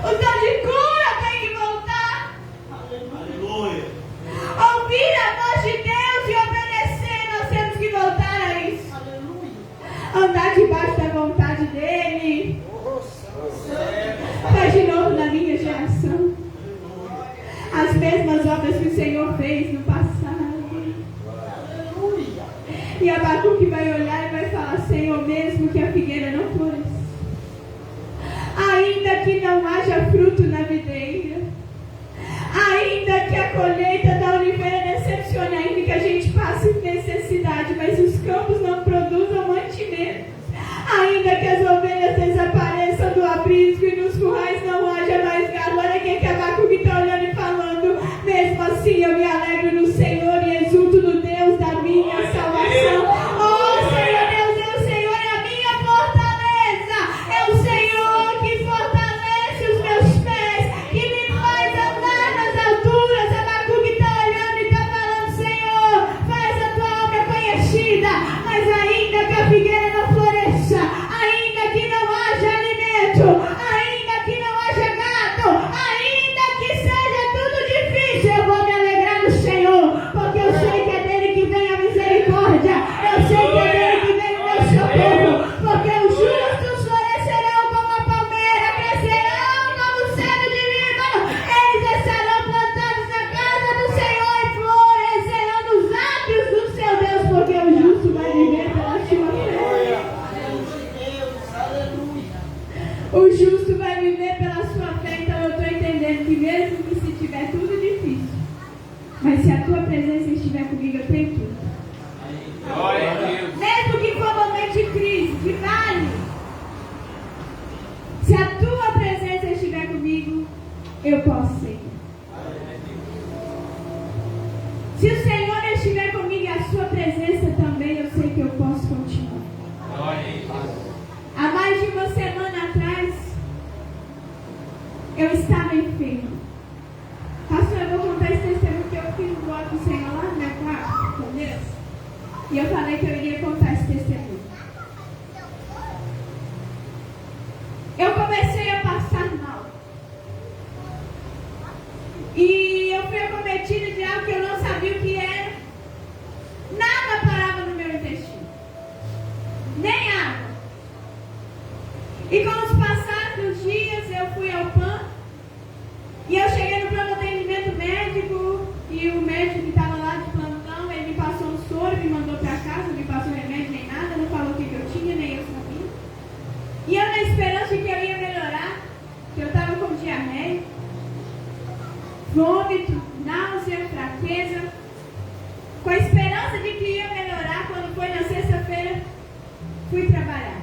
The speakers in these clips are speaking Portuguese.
O dom de cura tem que voltar. Aleluia. Ouvir a voz de Deus e obedecer, nós temos que voltar a isso. Aleluia. Andar debaixo da vontade dEle. Faz de novo na minha geração as mesmas obras que o Senhor fez no passado. Aleluia. E Abacuque vai olhar e vai falar: Senhor, mesmo que a figueira não floresça, ainda que não haja fruto na videira, ainda que a colheita da oliveira decepcione, ainda que a gente passe necessidade, mas os campos não produzam mantimento, ainda que as ovelhas desapareçam do aprisco e nos currais não haja mais gado. Olha quem que Abacuque está olhando e falando: mesmo assim eu me alegro no Senhor e exulto no Deus da minha salvação. Oh Senhor Deus, é o Senhor é a minha fortaleza, é o Senhor que fortalece os meus pés, que me faz andar nas alturas. Abacuque está olhando e está falando: Senhor, faz a tua obra conhecida, mas ainda que a figueira não floresça, ainda que não haja alimento, ainda que não haja gado, ainda que seja tudo difícil, eu vou me alegrar no Senhor, porque eu sei que é dele que vem a misericórdia, eu sei que é dele que vem o meu socorro, porque os justos florescerão como a palmeira, crescerão como o cedro de Líbano, eles estarão plantados na casa do Senhor e florescerão nos átrios do seu Deus, porque o justo vai viver pela sua fé. O justo vai viver pela sua fé. Então eu estou entendendo que mesmo que se tiver tudo difícil, mas se a tua presença estiver comigo, eu tenho tudo. Glória a Deus. Mesmo que for momento de crise, de vale, se a tua presença estiver comigo, eu posso ser. Se o Senhor estiver comigo e a sua presença também, eu sei que eu posso continuar. Glória a Deus. Há mais de uma semana atrás, eu estava enferma. Pastor, eu vou contar esse testemunho que eu fiz um voto do Senhor lá no meu quarto, com Deus. E eu falei que eu iria contar esse testemunho. Eu comecei a passar mal. E eu fui acometida de algo que eu não sabia o que era. Nada parava no meu intestino. Nem água. E com os passados dias eu fui ao PAN. E eu cheguei no plano de atendimento médico. E o médico que estava lá de plantão, ele me passou um soro, me mandou para casa, não me passou remédio nem nada, não falou o que eu tinha, nem eu sabia. E eu na esperança de que eu ia melhorar, que eu estava com diarreia, vômito, náusea, fraqueza, com a esperança de que ia melhorar. Quando foi na sexta-feira, fui trabalhar.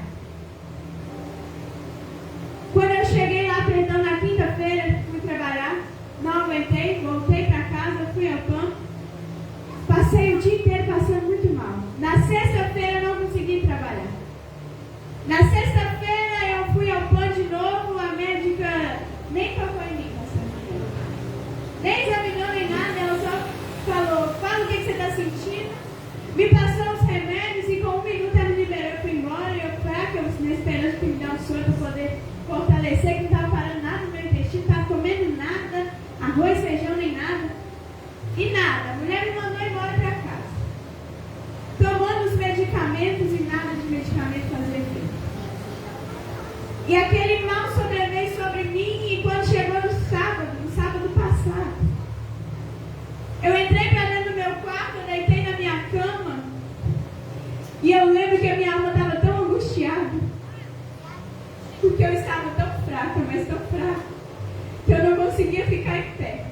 Quando eu cheguei lá, perdão, na quinta-feira, fui trabalhar, não aguentei, voltei para casa, fui ao PAN, passei o dia inteiro passando muito mal. Na sexta-feira eu não consegui trabalhar. Na sexta-feira eu fui ao PAN de novo, a médica nem tocou em mim, nem examinou nem nada, ela só falou: fala o que você está sentindo, me passou os remédios e com 1 minuto ela me liberou, eu fui embora. E eu fraca, eu na esperança que me dá um soro para poder fortalecer, que não estava parando nada no meu intestino, não estava comendo nada, arroz, feijão, nem nada. E nada, a mulher me mandou embora para casa. Tomando os medicamentos e nada de medicamento fazer efeito. E aquele mal sobreveio sobre mim, e quando chegou no sábado passado, eu entrei para dentro do meu quarto, eu deitei na minha cama, e eu lembro que a minha alma estava tão angustiada, porque eu estava tão fraca, mas tão fraca, que eu não conseguia ficar em pé.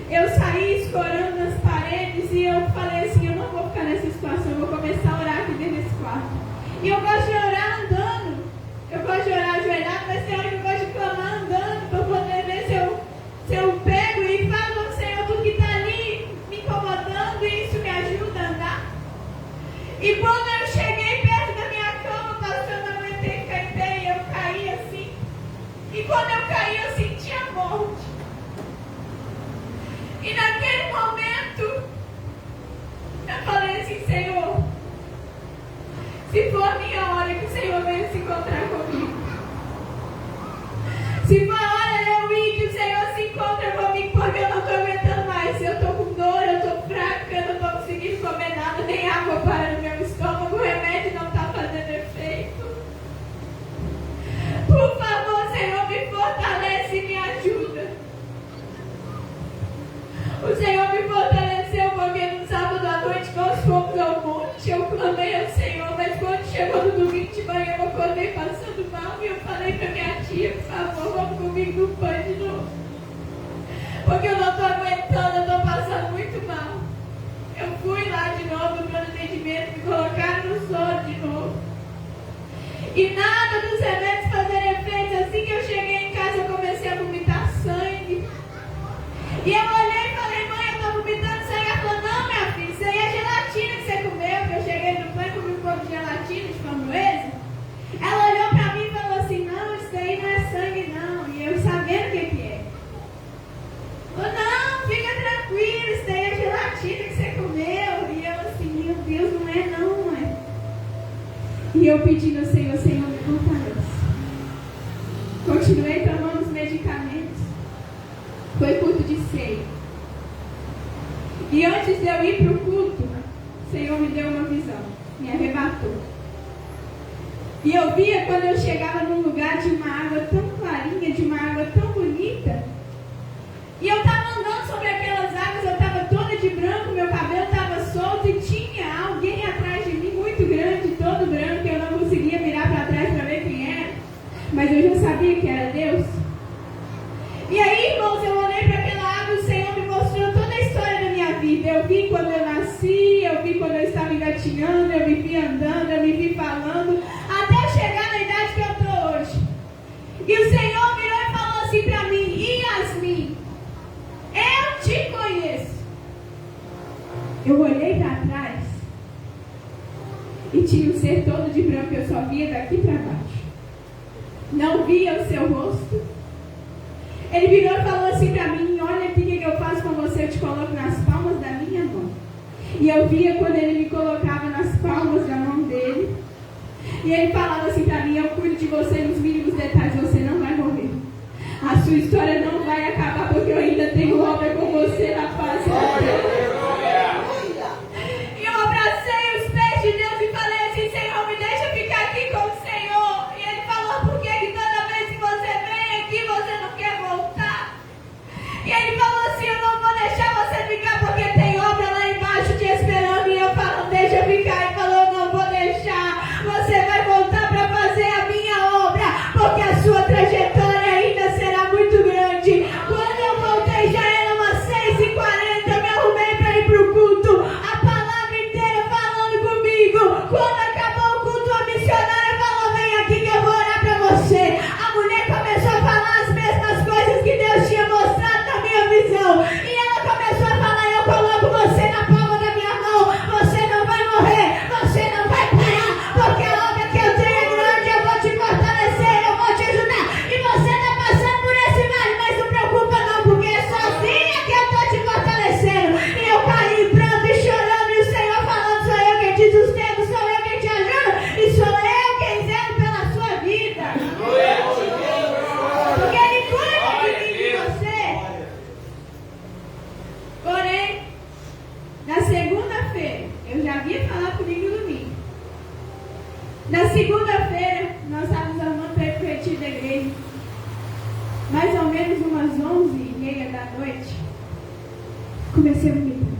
Eu saí escorando nas paredes e eu falei assim: eu não vou ficar nessa situação, eu vou começar a orar aqui dentro desse quarto. E eu gosto de orar andando, eu gosto de orar ajoelhado, mas tem hora que eu gosto de clamar andando, para poder ver se eu pego e falo ao Senhor tudo que está ali me incomodando, e isso me ajuda a andar. E quando eu cheguei perto da minha cama, pastor, eu não aguentei ficar em pé, e eu caí assim. E quando eu caí, eu senti a morte. E naquele momento, eu falei assim: Senhor, se for a minha hora, que o Senhor venha se encontrar comigo. Se for a hora de mamãe passando mal e eu falei pra minha tia, por favor, vamos comigo no PAN de novo. Porque eu não estou aguentando, eu estou passando muito mal. Eu fui lá de novo no atendimento, me colocaram no soro de novo. E nada dos remédios fazer efeito. Assim que eu cheguei em casa, eu comecei a vomitar sangue. E eu olhei e falei, mãe, eu estou vomitando sangue. Ela falou, não, minha filha, isso aí é gelatina que você comeu. Porque eu cheguei no PAN e comi um pouco de gelatina de framboesa. Ela olhou pra mim e falou assim, não, isso aí não é sangue não. E eu sabendo o que é. Falou, não, fica tranquilo, isso aí é gelatina que você comeu. E eu assim, meu Deus, não é não, mãe. E eu pedindo ao Senhor, Senhor, me fortalece. Continuei tomando os medicamentos. Foi culto de ceia. E antes de eu ir para o culto, o Senhor me deu uma visão, me arrebatou. E eu via quando eu chegava num lugar de uma água tão clarinha, de uma água tão bonita. E eu estava andando sobre aquelas águas, eu estava toda de branco, meu cabelo estava solto e tinha alguém atrás de mim, muito grande, todo branco, eu não conseguia virar para trás para ver quem era. Mas eu já sabia que era Deus. E aí, irmãos, eu olhei para aquela água e o Senhor me mostrou toda a história da minha vida. Eu vi quando eu nasci, eu vi quando eu estava engatinhando, eu me vi andando, eu me vi falando, até eu chegar na idade que eu estou hoje. E o Senhor virou e falou assim para mim, Yasmin, eu te conheço. Eu olhei para trás e tinha um ser todo de branco, eu só via daqui para baixo. Não via o seu rosto. Ele virou e falou assim para mim, olha aqui o que eu faço com você, eu te coloco nas palmas da minha mão. E eu via quando ele me colocava nas palmas da mão dele. E ele falava assim para mim, eu cuido de você nos mínimos detalhes, você não vai morrer. A sua história não vai acabar, porque eu ainda tenho obra com você na face da terra. E eu abracei os pés de Deus e falei assim, Senhor, me deixa ficar aqui com o Senhor. E ele falou, por que toda vez que você vem aqui, você não quer voltar? E ele falou assim, eu não vou deixar você ficar, porque tem obra lá embaixo te esperando. E eu falo, deixa ficar. Ele falou, eu não vou deixar. Você vai voltar para fazer a minha obra, porque a sua trajetória ainda será muito grande. Quando eu voltei já era umas 6h40, eu me arrumei para ir para o culto, a palavra inteira falando comigo. Quando acabou o culto, a missionária falou, vem aqui que eu vou orar para você. A mulher começou a falar as mesmas coisas que Deus tinha mostrado na minha visão, e ela começou a falar, eu coloco você na palma da minha mão, você não vai morrer, você não vai parar, porque a obra que eu tenho é grande, eu vou te fortalecer, eu vou te ajudar. E você está passando por esse vale, mas não preocupa não, porque é sozinha que eu estou te fortalecendo. E eu caí pranto e chorando, e o Senhor falando, sou eu quem te sustento, sou eu quem te ajuda, e sou eu quem zelo pela sua vida. Porque Ele cuida de mim e de você. Porém, na segunda-feira, eu já havia falado comigo no domingo. Na segunda-feira, nós estávamos arrumando para ir para o retiro da igreja. Mais ou menos umas 11h30 da noite, comecei a vomitar.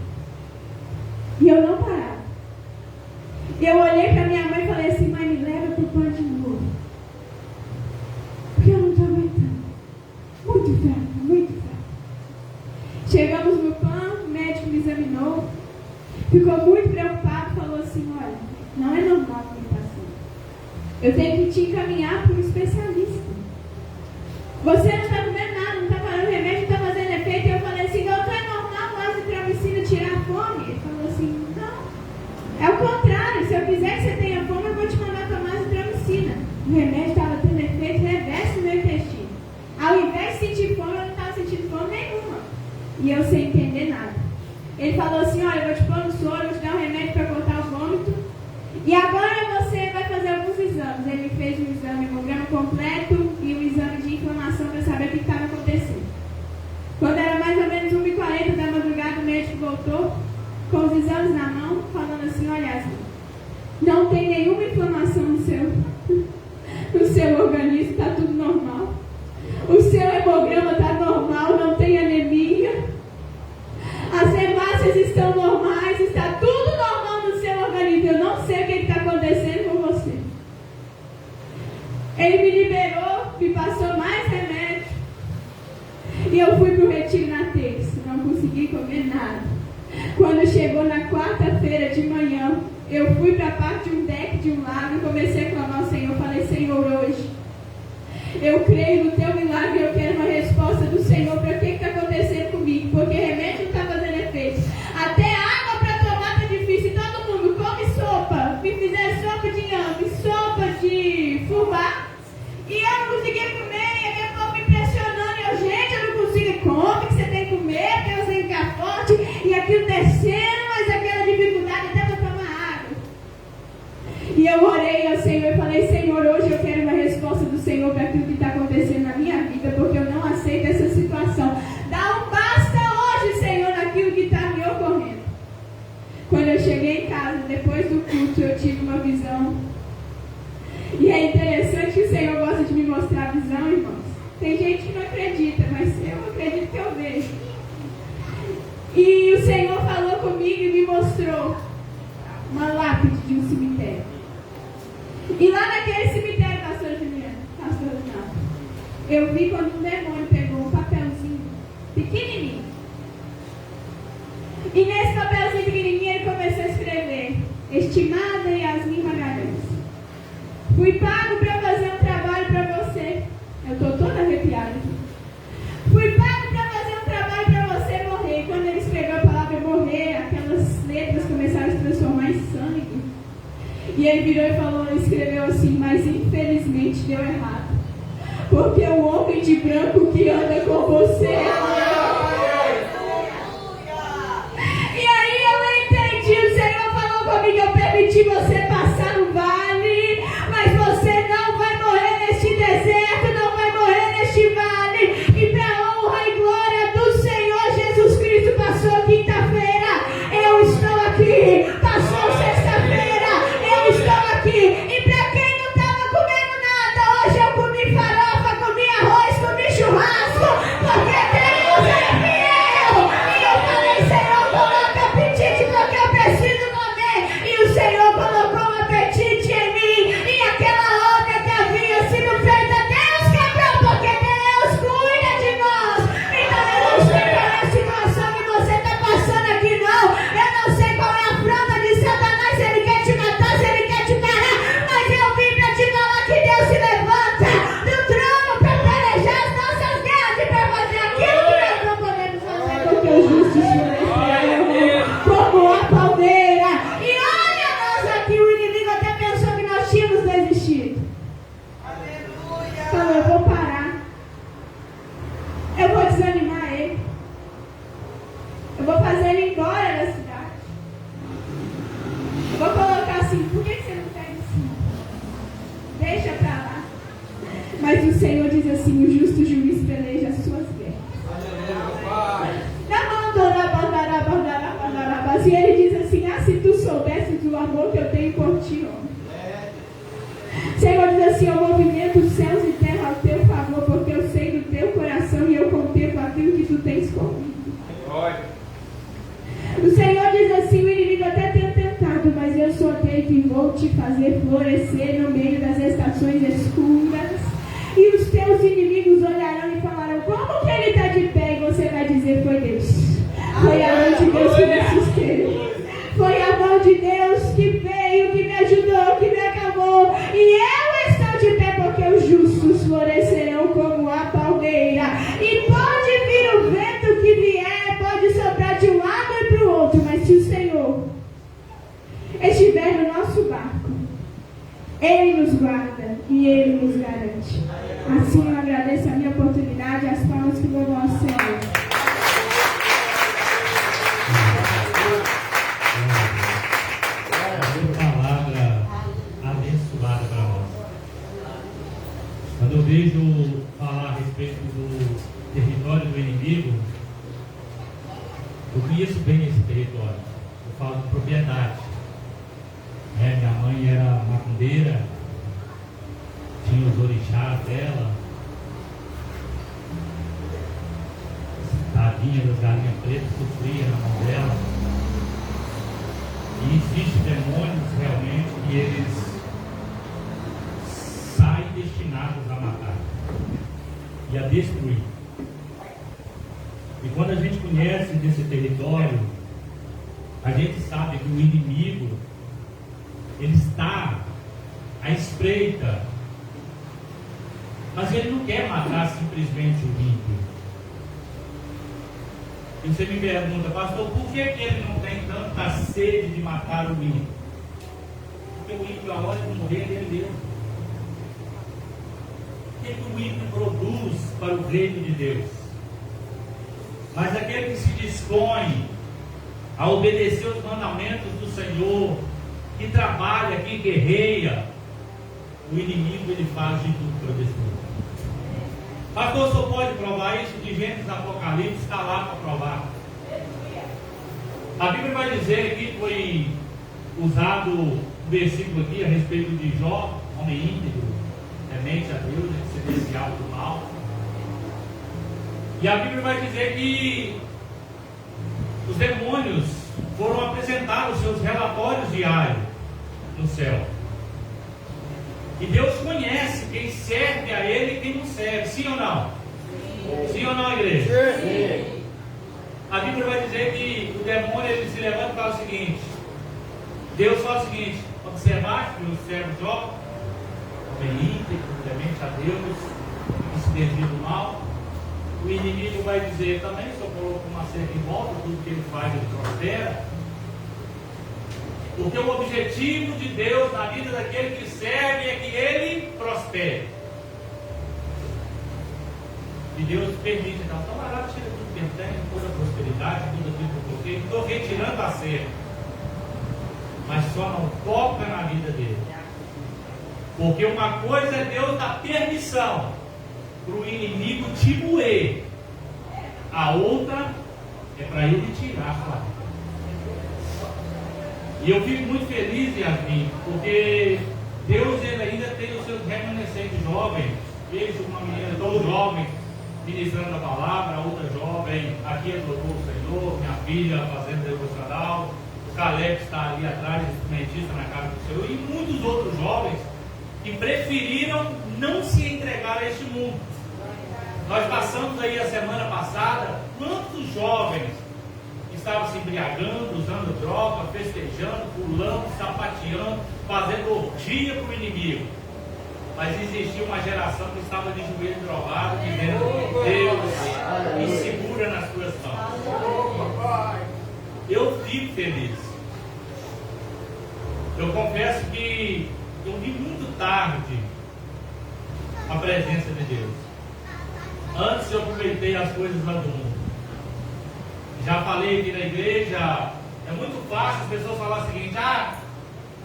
E eu não parava. E eu olhei para minha mãe e falei assim, mãe, me leva para o PAN de novo. Porque eu não estou aguentando. Muito fraca, muito fraca. Chegamos no PAN, o médico me examinou, ficou muito preocupado, falou assim, olha, não é normal a vomitação. Eu tenho que te encaminhar para um especialista. Você não está comendo nada, não está parando remédio, não está fazendo efeito. E eu falei assim, doutor, é normal a azitromicina tirar a fome? Ele falou assim, não. É o contrário, se eu quiser que você tenha fome, eu vou te mandar tomar azitromicina. O remédio estava tendo efeito reverso no meu intestino. Ao invés de sentir fome, eu não estava sentindo fome nenhuma. E eu sem entender nada. Ele falou assim, olha, eu vou te pôr no soro, vou te dar um remédio para cortar o vômito. E agora você vai fazer alguns exames. Ele me fez um exame, um hemograma completo e um exame de inflamação para saber o que estava acontecendo. Quando era mais ou menos 1h40 da madrugada, o médico voltou com os exames na mão, falando assim, olha, Yasmin, não tem nenhuma inflamação no seu organismo, está tudo normal. O seu hemograma está normal, não tem anemia. As hemácias estão normais, está tudo normal no seu organismo. Eu não sei o que está acontecendo com você. E eu fui para o retiro na terça, não consegui comer nada. Quando chegou na quarta-feira de manhã, eu fui para a parte de um deck de um lago e comecei a clamar ao Senhor. Falei: Senhor, hoje eu creio no teu milagre, eu quero uma resposta do Senhor para o que está acontecendo comigo, porque remédio não está fazendo efeito. Até água para tomar está difícil. Todo mundo come sopa. Me fizeram sopa de inhame, sopa de fubá, e eu não conseguia comer. E a minha mão me impressionando. E eu: gente, eu não consigo. Come, que você tem que comer, porque você tem que ficar forte. E aquilo descendo, mas aquela dificuldade até para tomar água. E eu orei ao Senhor e falei: Senhor, hoje eu quero uma resposta do Senhor para aquilo que está acontecendo na minha vida, porque eu não aceito essa situação. Dá um basta hoje, Senhor, naquilo que está me ocorrendo. Quando eu cheguei em casa, depois do culto, eu tive uma visão. E é interessante que o Senhor gosta de me mostrar a visão, irmãos. Tem gente que não acredita, mas eu acredito que eu vejo. E o Senhor falou comigo e me mostrou uma lápide de um cemitério. E lá naquele cemitério, pastora Juliana, eu vi quando um demônio pegou um papelzinho pequenininho. E nesse papelzinho pequenininho ele começou a escrever: estimada Yasmin Magalhães, fui pago para fazer um trabalho para você. Eu estou toda arrepiada aqui. Fui pago para fazer um trabalho para você morrer. E quando ele escreveu a palavra morrer, aquelas letras começaram a se transformar em sangue. E ele virou e falou, escreveu assim: mas infelizmente deu errado, porque o homem de branco que anda com você é E aí eu entendi. O Senhor falou comigo: eu permiti você passar no vale, mas você não vai morrer neste deserto, não vai morrer neste vale. E para a honra e glória do Senhor Jesus Cristo, passou quinta-feira, eu estou aqui. Passou sexta-feira, eu estou aqui. E para quem não estava comendo nada, hoje eu comi farofa, comi arroz, comi churrasco, porque Deus é fiel. E eu falei: Senhor, coloca apetite, porque eu preciso comer. E o Senhor colocou um apetite em mim. E aquela onda que havia sido feita, Deus quebrou, porque Deus cuida de nós. Então eu não sei qual é a situação que você está passando aqui, não. Eu não sei qual é a afronta de Satanás, se ele quer te matar, se ele quer te parar. Mas eu vim para te falar que Deus se levanta do trono para planejar as nossas guerras e para fazer aquilo que nós não podemos fazer, porque o justo florescerá como a palmeira. E olha nós aqui, o inimigo até pensou que nós tínhamos desistido. Falou: eu vou parar, eu vou desanimar ele, eu vou fazer ele ir embora da cidade, eu vou colocar assim: por que você não pega assim? Deixa pra lá. Mas o Senhor diz assim: o justo juiz peleja as suas guerras. E ele diz assim: ah, se tu soubesses o amor que eu tenho por ti, homem. O Senhor diz assim: eu movimento os céus e terra ao teu favor, porque eu sei do teu coração e eu contemplo aquilo que tu tens comigo. O Senhor diz assim: o inimigo até tem tentado, mas eu sou aquele que vou te fazer florescer no meio das estações escuras. E os teus inimigos olharão e falarão: como que ele está de pé? E você vai dizer: foi Deus. Foi a mão de Deus que me susteve. Foi a mão de Deus que veio, que me ajudou, que me acalmou. E eu estou de pé porque os justos florescerão como a palmeira. E pode vir o vento que vier, pode soprar de um lado e para o outro, mas se o Senhor estiver no nosso barco, Ele nos guarda e Ele nos garante. Assim eu agradeço a minha oportunidade, as palmas que louvam ao Senhor. Quando eu vejo falar a respeito do território do inimigo, eu conheço bem esse território. Eu falo de propriedade. Minha mãe era macumbeira, tinha os orixás dela, tadinha das galinhas pretas, sofria na mão dela. E existem demônios realmente que eles destinados a matar e a destruir. E quando a gente conhece desse território, a gente sabe que o inimigo, ele está à espreita, mas ele não quer matar simplesmente o ímpio. E você me pergunta, pastor, por que ele não tem tanta sede de matar o ímpio? Porque o ímpio, a hora de morrer, ele é Deus. O que o ímpio produz para o reino de Deus? Mas aquele que se dispõe a obedecer os mandamentos do Senhor, que trabalha, que guerreia, o inimigo ele faz de tudo para destruir. Pastor, só pode provar isso de Gênesis Apocalipse, está lá para provar. A Bíblia vai dizer que foi usado um versículo aqui a respeito de Jó, homem íntegro, temente a Deus, que se desviava do mal. E a Bíblia vai dizer que os demônios foram apresentar os seus relatórios diários no céu. E Deus conhece quem serve a Ele e quem não serve, sim ou não? Sim ou não, igreja? Sim. A Bíblia vai dizer que o demônio ele se levanta e fala o seguinte: Deus fala o seguinte, observar que o servo Jó, homem íntegro, temente a Deus, que se desvia do mal. O inimigo vai dizer também, só coloca uma cerca em volta, tudo que ele faz ele prospera. Porque o objetivo de Deus na vida daquele que serve é que ele prospere. E Deus permite, então, camarada, tira tudo que ele tem, toda a prosperidade, tudo aquilo que eu coloquei, estou retirando a cerca. Mas só não toca na vida dele. Porque uma coisa é Deus dar permissão para o inimigo te moer, a outra é para ele tirar a sua vida. E eu fico muito feliz, Yasmin, porque Deus ele ainda tem os seus remanescentes jovens. Vejo uma menina tão jovem ministrando a palavra, outra jovem aqui adorou o Senhor, minha filha fazendo devocional, o Caleb está ali atrás, instrumentista na casa do Senhor, e muitos outros jovens que preferiram não se entregar a este mundo. Nós passamos aí a semana passada, quantos jovens estavam se embriagando, usando droga, festejando, pulando, sapateando, fazendo orgia para o inimigo. Mas existia uma geração que estava de joelho drogado, dizendo: Deus, me segura nas tuas mãos. Eu fico feliz. Eu confesso que eu vi muito tarde a presença de Deus. Antes eu aproveitei as coisas lá do mundo. Já falei aqui na igreja, é muito fácil as pessoas falarem o seguinte: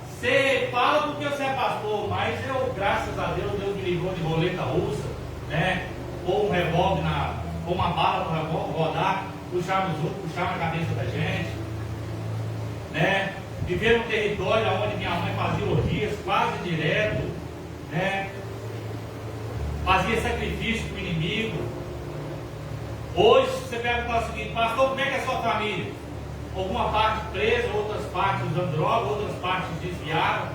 você fala porque você é pastor, mas eu, graças a Deus, Deus me livrou de roleta russa, né? Ou um revólver, ou uma bala no revólver rodar, puxar nos outros, puxar na cabeça da gente, né? Viver num território onde minha mãe fazia orgias quase direto, né? Fazia sacrifício para o inimigo. Hoje você pergunta o seguinte: pastor, como é que é a sua família? Alguma parte presa, outras partes usando droga, outras partes desviadas.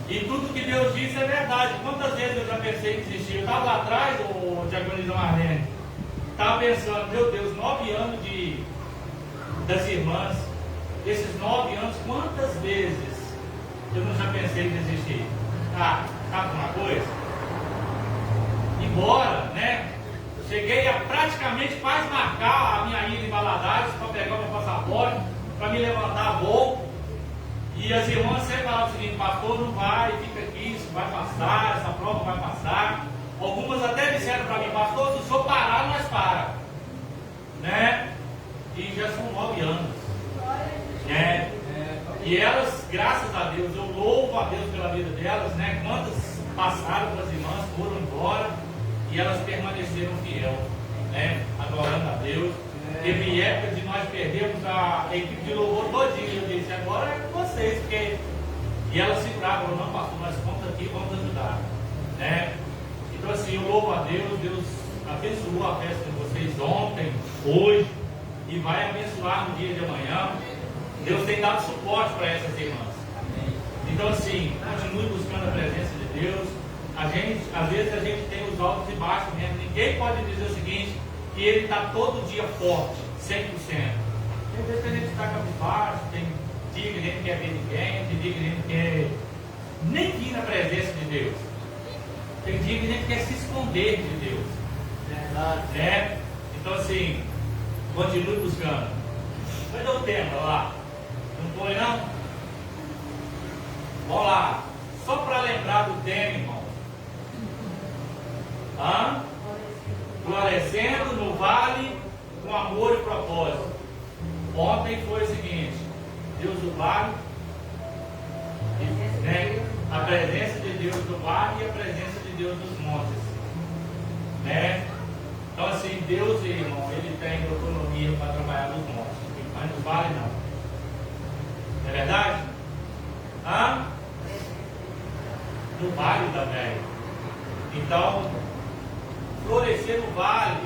E tudo que Deus disse é verdade. Quantas vezes eu já pensei em desistir? Eu estava lá atrás, o Diagonisa Marlene, estava pensando: meu Deus, 9 anos das irmãs, esses 9 anos, quantas vezes eu não já pensei em desistir? Sabe uma coisa? Embora, né? Cheguei a praticamente quase marcar a minha ida em Valadares para pegar o meu passaporte, para me levantar voo. E as irmãs sempre falavam o seguinte: pastor, não vai, fica aqui, isso vai passar, essa prova vai passar. Algumas até disseram para mim: pastor, se o senhor parar, nós para. Né? E já são 9 anos. Né? E elas, graças a Deus, eu louvo a Deus pela vida delas, né? Quantas passaram para as irmãs, foram embora. E elas permaneceram fiel, né? Adorando a Deus. Teve época de nós perdermos a equipe de louvor todinha. Eu disse: agora é com vocês, porque... E elas seguravam: não, pastor, nós vamos aqui, vamos ajudar, né? Então assim, eu louvo a Deus. Deus abençoou a festa de vocês ontem, hoje, e vai abençoar no dia de amanhã. Deus tem dado suporte para essas irmãs. Então assim, continue buscando a presença de Deus. Às vezes a gente tem os altos e baixos mesmo. Ninguém pode dizer o seguinte: que ele está todo dia forte, 100%. Tem vezes que a gente está cabisbaixo, tem dia que a gente não quer ver ninguém, tem dia que a gente não quer nem vir na presença de Deus. Tem dia que a gente quer se esconder de Deus. Né? Então assim, continue buscando. Vai dar o tema lá. Não foi não? Vamos lá. Só para lembrar do tema, irmão. Florescendo no vale com amor e propósito. Ontem foi o seguinte: Deus do vale, né? A presença de Deus do vale e a presença de Deus dos montes, né? Então assim, Deus, irmão, ele tem autonomia para trabalhar nos montes, mas no vale não. Não é verdade? No vale também. Então, florescer no vale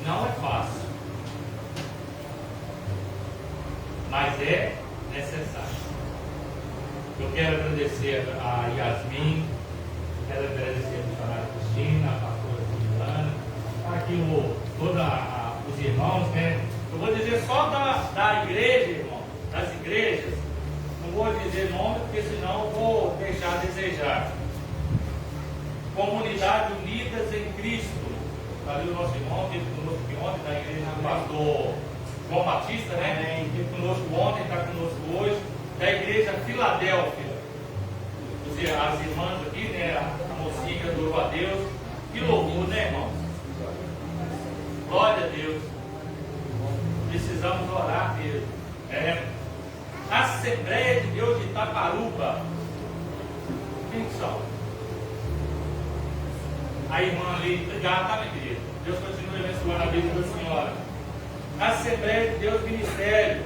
não é fácil, mas é necessário. Eu quero agradecer a Yasmin, quero agradecer a missionária Cristina, a pastora Juliana, aqui todos os irmãos, né? Eu vou dizer só da igreja, irmão, das igrejas. Não vou dizer nome, porque senão eu vou deixar a desejar. Comunidade Unidas em Cristo. Está ali o nosso irmão, teve conosco ontem, da igreja do pastor João Batista, né? Teve conosco ontem, está conosco hoje. Da igreja Filadélfia. As irmãs aqui, né? A mocinha que adorou a Deus. Que louvor, né, irmãos? Glória a Deus. Precisamos orar mesmo. Assembleia de Deus de Itaparuba. Quem são? A irmã ali, obrigado, tá, minha querida? Deus continue abençoando a vida da senhora. Assembleia de Deus Ministério,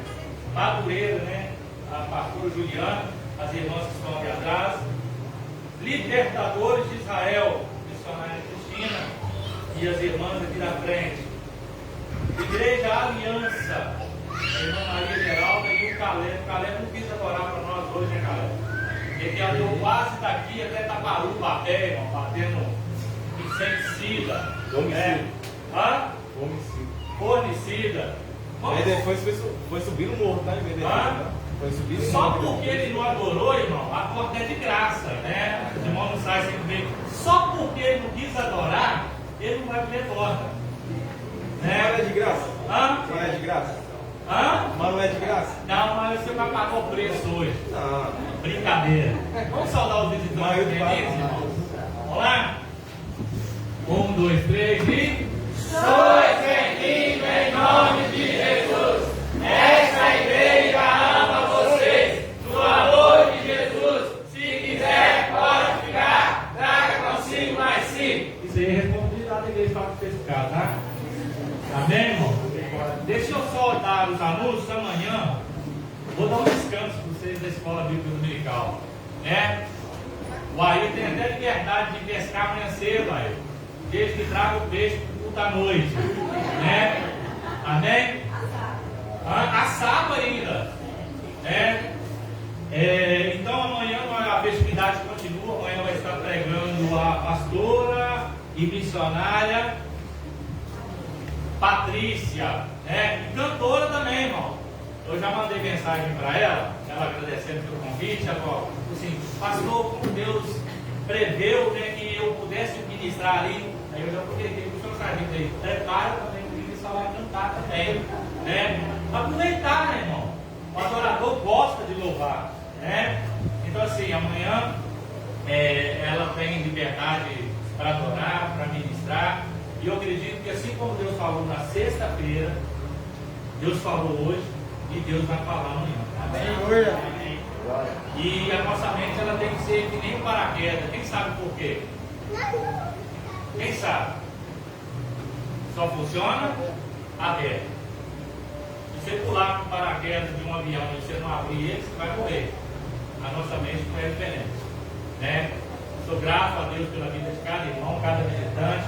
Madureira, né? A pastora Juliana, as irmãs que estão aqui atrás. Libertadores de Israel, missionária Cristina e as irmãs aqui na frente. Igreja Aliança, a irmã Maria Geralda e o Caleb. O Caleb não quis adorar para nós hoje, né, Caleb? Ele andou quase daqui até Itaparuba, a pé, irmão, batendo inseticida. Homicida. Homicida. Fornicida. Aí depois foi subir no morro, tá? Foi subir no Só morro. porque ele não adorou, irmão, a porta é de graça, né? Os irmãos não saem sempre bem. Só porque ele não quis adorar, ele não vai comer porta. Né? Mas é de graça? Não é de graça? Mas não é de graça? Não, mas você vai pagar o preço hoje. Não. Brincadeira. Vamos saudar os visitantes felizes, irmãos. Vamos lá? 1, 2, 3 e... Sois bem-vindos em nome de Jesus. Esta igreja ama vocês. No amor de Jesus. Se quiser, pode ficar. Traga consigo mais 5. Isso aí é responsabilidade da igreja para pescar, tá? Amém, irmão? Deixa eu só dar os anúncios amanhã. Vou dar um descanso para vocês da Escola Bíblica Dominical, né? O Ailton tem até liberdade de pescar amanhã cedo, Ailton. Desde que traga o peixe para o culto à noite, né? Amém? Assado ainda, né? Então amanhã a festividade continua. Amanhã vai estar pregando a pastora e missionária Patrícia, né? E cantora também, irmão. Eu já mandei mensagem para ela agradecendo pelo convite. Ela falou assim: pastor, como Deus preveu, né, que eu pudesse ministrar ali. Aí eu já aproveitei para o senhor sargento aí. Prepara também, porque ele só vai cantar também, né? Aproveitar, né, irmão? O adorador gosta de louvar, né? Então assim, amanhã ela tem liberdade para adorar, para ministrar. E eu acredito que assim como Deus falou na sexta-feira, Deus falou hoje e Deus vai falar amanhã. Amém? E a nossa mente ela tem que ser que nem um paraquedas. Quem sabe por quê? Quem sabe? Só funciona aberto. Se você pular com paraquedas de um avião e você não abrir ele, você vai morrer. A nossa mente não é diferente, né? Sou grato a Deus pela vida de cada irmão, cada visitante,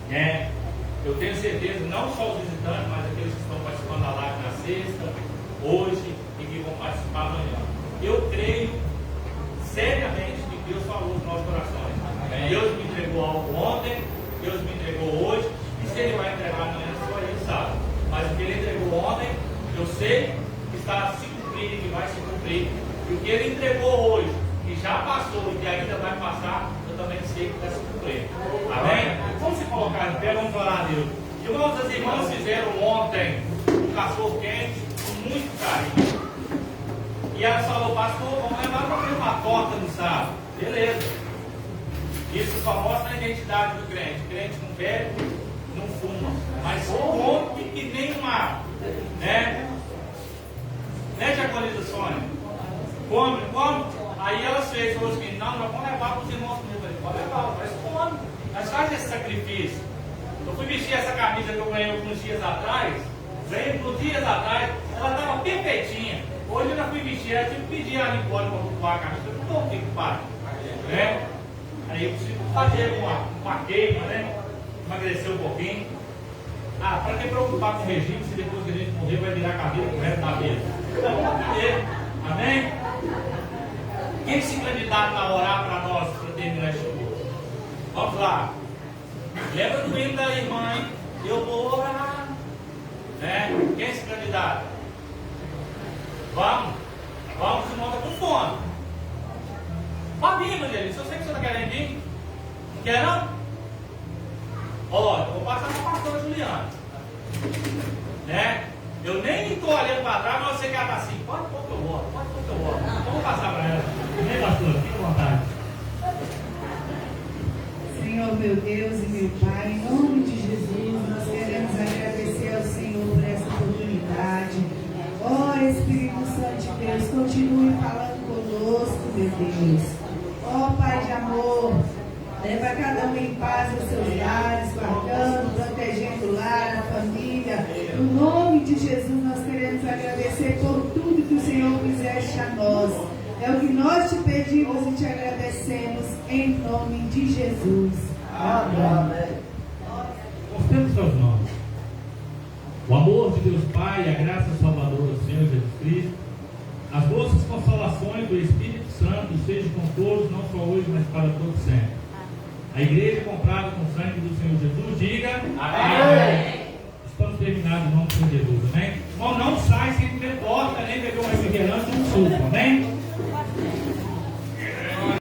né? Eu tenho certeza, não só os visitantes, mas aqueles que estão participando da live na sexta, hoje e que vão participar amanhã. Eu creio seriamente que Deus falou nos nossos corações. Deus me entregou algo ontem, Deus me entregou hoje, e se Ele sei que está se cumprindo e que vai se cumprir. E o que ele entregou hoje, que já passou e que ainda vai passar, eu também sei que vai se cumprir. Amém? Vamos se colocar em pé, vamos orar a Deus. Irmãos, as irmãs fizeram ontem um cachorro quente com muito carinho. E ela falou, pastor, vamos levar para comer uma torta no sábado. Beleza. Isso só mostra a identidade do crente. O crente não bebe, não fuma, mas come que nem um mago. Né? Né, Diaconisa Sônia? Come, come. Aí elas fez hoje que não, nós vamos levar para os irmãos comigo. Eu falei, pode levar, mas come. Mas faz esse sacrifício. Eu fui vestir essa camisa que eu ganhei alguns dias atrás. Ganhei uns dias atrás, ela estava perfeitinha. Hoje eu já fui vestir, eu tive que pedir a Nicole para ocupar a camisa. Eu não estou ocupado. Né? Aí eu preciso fazer uma queima, né? Emagrecer um pouquinho. Ah, para que preocupar com o regime se depois que a gente morrer vai virar cabelo pro resto da vida? Amém? Quem se candidata a orar para nós para terminar este curso? Vamos lá. Lembra do hino da irmã, hein? Eu vou orar. Né? Quem se candidata? Vamos, irmão, está com fome. Pode vir, Evangelista, eu sei que você está querendo vir. Não quer não? Olha, eu vou passar para a pastora Juliana. Né? Eu nem estou olhando para trás, mas você quer estar assim. Pode pôr que eu vou, Então vou passar para ela. Vem, pastora, fica à vontade. Senhor, meu Deus e meu Pai, em nome de Jesus, nós queremos agradecer ao Senhor por essa oportunidade. Ó Espírito Santo de Deus, continue falando conosco, meu Deus. Ó Pai de amor, leva cada um em paz aos seus lares, guardando, protegendo o lar, a família. No nome de Jesus, nós queremos agradecer por tudo que o Senhor fizeste a nós. É o que nós te pedimos e te agradecemos em nome de Jesus. Amém. Constemos seus nomes. O amor de Deus Pai e a graça salvadora do Senhor Jesus Cristo, as doces consolações do Espírito Santo sejam com todos, não só hoje, mas para todo sempre. A igreja comprada com o sangue do Senhor Jesus, diga amém. Estamos terminados em nome do Senhor Jesus, amém? Irmão, não sai sem ter porta, nem beber um refrigerante, um suco, amém?